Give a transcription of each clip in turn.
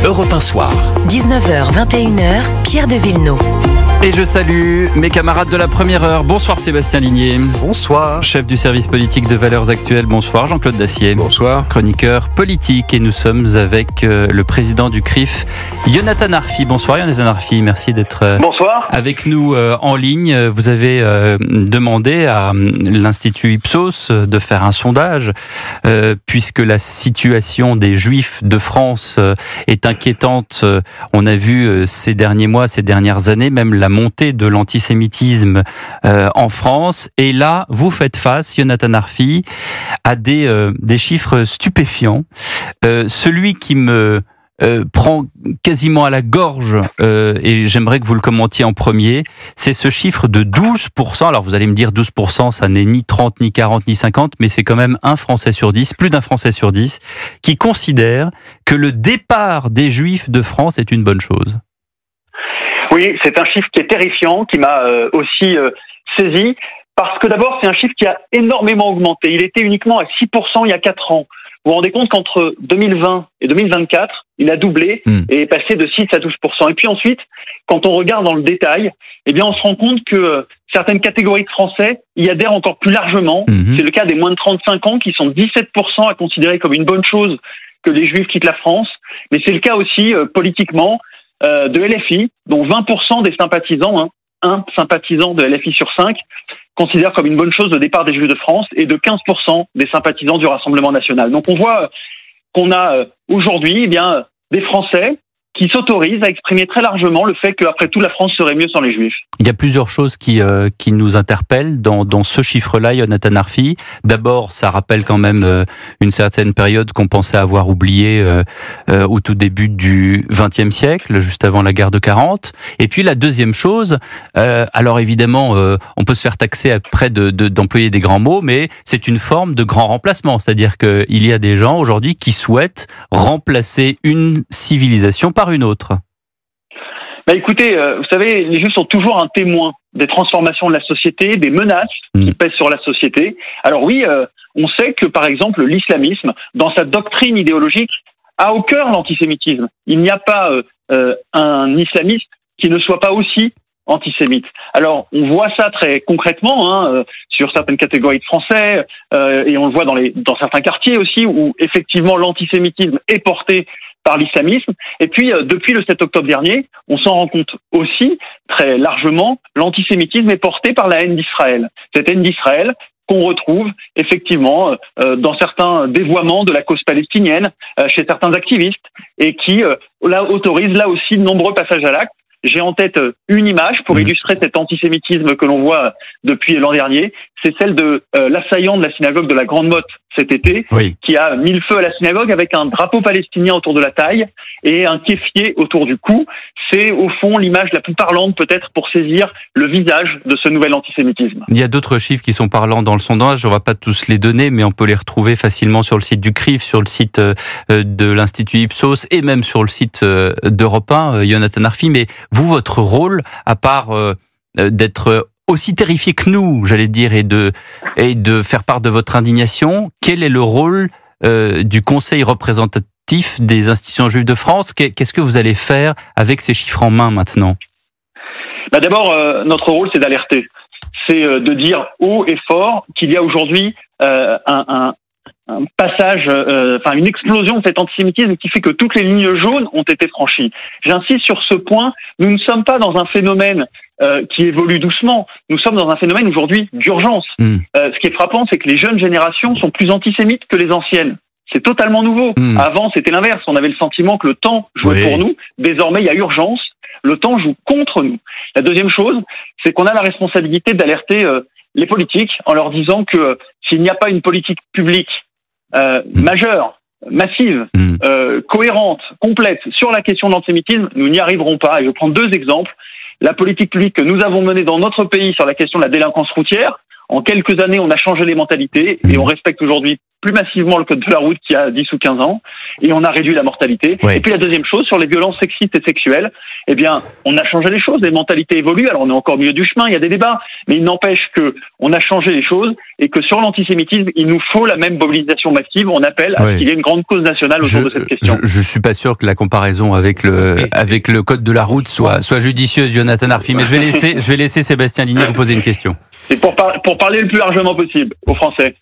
Europe 1 Soir. 19h, 21h, Pierre de Villeneuve. Et je salue mes camarades de la première heure. Bonsoir Sébastien Ligné. Bonsoir. Chef du service politique de Valeurs Actuelles. Bonsoir Jean-Claude Dacier. Bonsoir. Chroniqueur politique. Et nous sommes avec le président du CRIF, Yonatan Arfi. Bonsoir Yonatan Arfi, merci d'être avec nous en ligne. Vous avez demandé à l'Institut Ipsos de faire un sondage puisque la situation des Juifs de France est inquiétante. On a vu ces derniers mois, ces dernières années, même la montée de l'antisémitisme en France. Et là, vous faites face, Yonatan Arfi, à des chiffres stupéfiants. Celui qui me prend quasiment à la gorge, et j'aimerais que vous le commentiez en premier, c'est ce chiffre de 12%. Alors vous allez me dire 12%, ça n'est ni 30, ni 40, ni 50, mais c'est quand même un Français sur 10, plus d'un Français sur 10, qui considère que le départ des Juifs de France est une bonne chose. Oui, c'est un chiffre qui est terrifiant, qui m'a aussi saisi, parce que d'abord, c'est un chiffre qui a énormément augmenté. Il était uniquement à 6% il y a 4 ans. Vous vous rendez compte qu'entre 2020 et 2024, il a doublé et est passé de 6 à 12%. Et puis ensuite, quand on regarde dans le détail, eh bien, on se rend compte que certaines catégories de Français y adhèrent encore plus largement. C'est le cas des moins de 35 ans qui sont 17% à considérer comme une bonne chose que les Juifs quittent la France. Mais c'est le cas aussi politiquement de LFI, dont 20% des sympathisants, un sympathisant de LFI sur 5, considère comme une bonne chose le départ des Juifs de France, et de 15% des sympathisants du Rassemblement national. Donc on voit qu'on a aujourd'hui des Français qui s'autorisent à exprimer très largement le fait qu'après tout, la France serait mieux sans les Juifs. Il y a plusieurs choses qui nous interpellent dans ce chiffre-là, Yonatan Arfi. D'abord, ça rappelle quand même une certaine période qu'on pensait avoir oubliée au tout début du XXe siècle, juste avant la guerre de 40. Et puis la deuxième chose, alors évidemment, on peut se faire taxer après d'employer des grands mots, mais c'est une forme de grand remplacement. C'est-à-dire qu'il y a des gens aujourd'hui qui souhaitent remplacer une civilisation par une autre. Écoutez, vous savez, les Juifs sont toujours un témoin des transformations de la société, des menaces qui pèsent sur la société. Alors oui, on sait que, par exemple, l'islamisme, dans sa doctrine idéologique, a au cœur l'antisémitisme. Il n'y a pas un islamiste qui ne soit pas aussi antisémite. Alors, on voit ça très concrètement sur certaines catégories de Français, et on le voit dans certains quartiers aussi, où effectivement l'antisémitisme est porté par l'islamisme. Et puis, depuis le 7 octobre dernier, on s'en rend compte aussi, très largement, l'antisémitisme est porté par la haine d'Israël. Cette haine d'Israël qu'on retrouve effectivement dans certains dévoiements de la cause palestinienne, chez certains activistes, et qui autorise là aussi de nombreux passages à l'acte. J'ai en tête une image pour illustrer cet antisémitisme que l'on voit depuis l'an dernier. C'est celle de l'assaillant de la synagogue de la Grande Motte cet été, qui a mis le feu à la synagogue avec un drapeau palestinien autour de la taille et un kéfier autour du cou. C'est au fond l'image la plus parlante peut-être pour saisir le visage de ce nouvel antisémitisme. Il y a d'autres chiffres qui sont parlants dans le sondage, on ne va pas tous les donner, mais on peut les retrouver facilement sur le site du CRIF, sur le site de l'Institut Ipsos et même sur le site d'Europe 1, Yonatan Arfi. Mais vous, votre rôle, à part d'être aussi terrifié que nous, j'allais dire, et de faire part de votre indignation, quel est le rôle du Conseil représentatif des institutions juives de France? Qu'est-ce que vous allez faire avec ces chiffres en main maintenant? D'abord, notre rôle, c'est d'alerter. C'est de dire haut et fort qu'il y a aujourd'hui un passage, une explosion de cet antisémitisme qui fait que toutes les lignes jaunes ont été franchies. J'insiste sur ce point, nous ne sommes pas dans un phénomène qui évolue doucement, nous sommes dans un phénomène aujourd'hui d'urgence. Ce qui est frappant, c'est que les jeunes générations sont plus antisémites que les anciennes. C'est totalement nouveau. Avant, c'était l'inverse, on avait le sentiment que le temps jouait pour nous. Désormais, il y a urgence, le temps joue contre nous. La deuxième chose, c'est qu'on a la responsabilité d'alerter les politiques en leur disant que s'il n'y a pas une politique publique majeure, massive, cohérente, complète sur la question de l'antisémitisme, nous n'y arriverons pas. Et je prends 2 exemples. La politique publique que nous avons menée dans notre pays sur la question de la délinquance routière, En quelques années, on a changé les mentalités et on respecte aujourd'hui plus massivement le code de la route qu'il y a 10 ou 15 ans, et on a réduit la mortalité. Oui. Et puis la deuxième chose, sur les violences sexistes et sexuelles, eh bien, on a changé les choses, les mentalités évoluent, alors on est encore au milieu du chemin, il y a des débats, mais il n'empêche que on a changé les choses, et que sur l'antisémitisme, il nous faut la même mobilisation massive, on appelle à ce qu'il y ait une grande cause nationale autour de cette question. Je suis pas sûr que la comparaison avec le code de la route soit judicieuse, Jonathan Arfi, mais je vais laisser Sébastien Ligné vous poser une question. C'est pour parler le plus largement possible aux Français.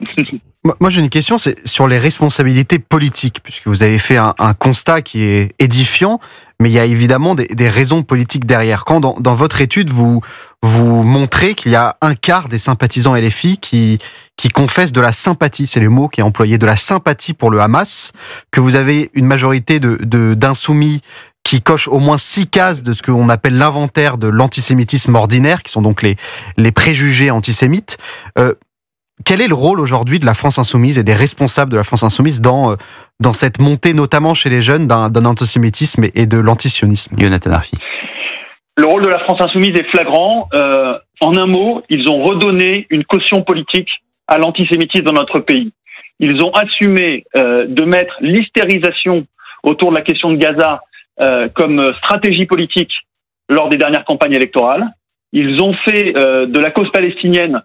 Moi, j'ai une question, c'est sur les responsabilités politiques, puisque vous avez fait un constat qui est édifiant, mais il y a évidemment des raisons politiques derrière. Quand dans votre étude, vous montrez qu'il y a un quart des sympathisants LFI qui confessent de la sympathie, c'est le mot qui est employé, de la sympathie pour le Hamas, que vous avez une majorité d'insoumis qui cochent au moins 6 cases de ce qu'on appelle l'inventaire de l'antisémitisme ordinaire, qui sont donc les préjugés antisémites. Quel est le rôle aujourd'hui de la France Insoumise et des responsables de la France Insoumise dans cette montée, notamment chez les jeunes, d'un antisémitisme et de l'antisionisme? Jonathan Arfi. Le rôle de la France Insoumise est flagrant. En un mot, ils ont redonné une caution politique à l'antisémitisme dans notre pays. Ils ont assumé de mettre l'hystérisation autour de la question de Gaza comme stratégie politique lors des dernières campagnes électorales. Ils ont fait de la cause palestinienne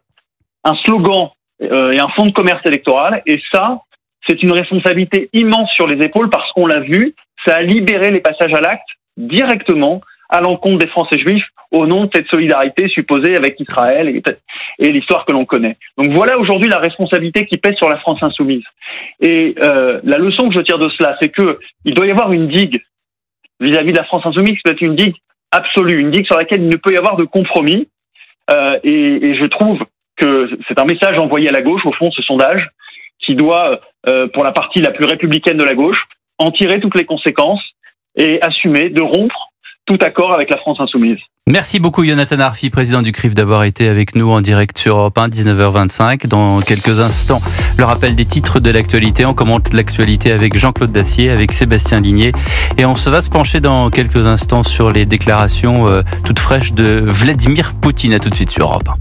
un slogan et un fonds de commerce électoral, et ça, c'est une responsabilité immense sur les épaules parce qu'on l'a vu, ça a libéré les passages à l'acte directement à l'encontre des Français juifs au nom de cette solidarité supposée avec Israël et l'histoire que l'on connaît. Donc voilà aujourd'hui la responsabilité qui pèse sur la France insoumise. Et la leçon que je tire de cela, c'est que il doit y avoir une digue vis-à-vis de la France insoumise, qui doit être une digue absolue, une digue sur laquelle il ne peut y avoir de compromis. Et je trouve que c'est un message envoyé à la gauche, au fond, ce sondage, qui doit, pour la partie la plus républicaine de la gauche, en tirer toutes les conséquences et assumer de rompre tout accord avec la France insoumise. Merci beaucoup Jonathan Arfi, président du CRIF, d'avoir été avec nous en direct sur Europe 1, 19h25. Dans quelques instants, le rappel des titres de l'actualité. On commente l'actualité avec Jean-Claude Dacier, avec Sébastien Ligné. Et on va se pencher dans quelques instants sur les déclarations toutes fraîches de Vladimir Poutine. À tout de suite sur Europe 1.